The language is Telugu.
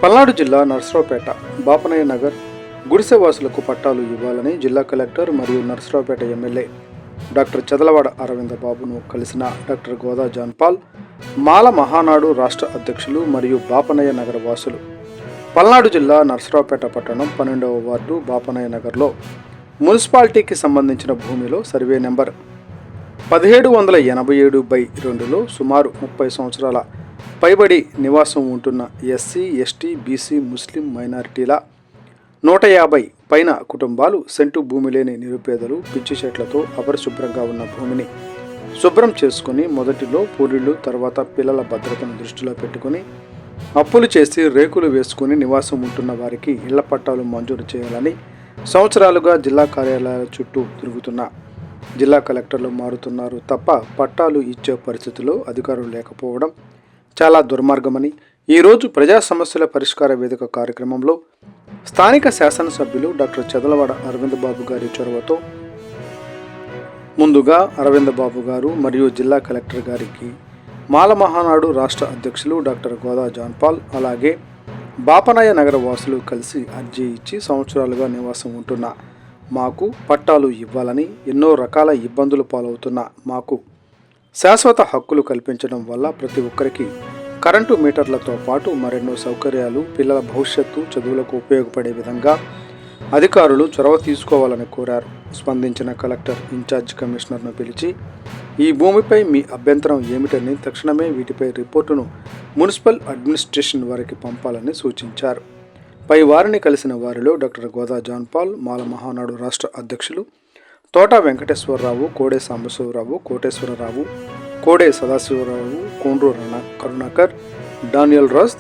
పల్నాడు జిల్లా నర్సరావుపేట బాపనయ్య నగర్ గుడిసెవాసులకు పట్టాలు ఇవ్వాలని జిల్లా కలెక్టర్ మరియు నర్సరావుపేట ఎమ్మెల్యే డాక్టర్ చదలవాడ అరవింద బాబును కలిసిన డాక్టర్ గోదా జాన్పాల్ మాల మహానాడు రాష్ట్ర అధ్యక్షులు మరియు బాపనయ్య నగర వాసులు పల్నాడు జిల్లా నర్సరావుపేట పట్టణం 12వ వార్డు బాపనయ్య నగర్లో మున్సిపాలిటీకి సంబంధించిన భూమిలో సర్వే నెంబర్ 1787/2లో సుమారు 30 సంవత్సరాల పైబడి నివాసం ఉంటున్న ఎస్సీ, ఎస్టీ, బీసీ, ముస్లిం మైనారిటీల 150 పైన కుటుంబాలు సెంటు భూమి లేని నిరుపేదలు పిచ్చి చెట్లతో అపరిశుభ్రంగా ఉన్న భూమిని శుభ్రం చేసుకుని మొదటిలో పూరిళ్లు తర్వాత పిల్లల భద్రతను దృష్టిలో పెట్టుకుని అప్పులు చేసి రేకులు వేసుకుని నివాసం ఉంటున్న వారికి ఇళ్ల పట్టాలు మంజూరు చేయాలని సంవత్సరాలుగా జిల్లా కార్యాలయాల చుట్టూ తిరుగుతున్న జిల్లా కలెక్టర్లు మారుతున్నారు తప్ప పట్టాలు ఇచ్చే పరిస్థితిలో అధికారులు లేకపోవడం చాలా దుర్మార్గమని ఈరోజు ప్రజా సమస్యల పరిష్కార వేదిక కార్యక్రమంలో స్థానిక శాసనసభ్యులు డాక్టర్ చదలవాడ అరవింద బాబు గారి చొరవతో ముందుగా అరవింద బాబు గారు మరియు జిల్లా కలెక్టర్ గారికి మాల మహానాడు రాష్ట్ర అధ్యక్షులు డాక్టర్ గోదా జాన్పాల్ అలాగే బాపనయ్య నగర వాసులు కలిసి అర్జీ ఇచ్చి సంవత్సరాలుగా నివాసం ఉంటున్న మాకు పట్టాలు ఇవ్వాలని ఎన్నో రకాల ఇబ్బందులు పాలవుతున్న మాకు శాశ్వత హక్కులు కల్పించడం వల్ల ప్రతి ఒక్కరికి కరెంటు మీటర్లతో పాటు మరెన్నో సౌకర్యాలు పిల్లల భవిష్యత్తు చదువులకు ఉపయోగపడే విధంగా అధికారులు చొరవ తీసుకోవాలని కోరారు. స్పందించిన కలెక్టర్ ఇన్ఛార్జ్ కమిషనర్ను పిలిచి ఈ భూమిపై మీ అభ్యంతరం ఏమిటని తక్షణమే వీటిపై రిపోర్టును మున్సిపల్ అడ్మినిస్ట్రేషన్ వారికి పంపాలని సూచించారు. పై వారిని కలిసిన వారిలో డాక్టర్ గోదా జాన్పాల్ మాల మహానాడు రాష్ట్ర అధ్యక్షులు తోట వెంకటేశ్వరరావు, కోడే సాంబశివరావు, కోటేశ్వరరావు, కోడే సదాశివరావు, కోండ్రు కరుణాకర్, డానియల్ రాజ్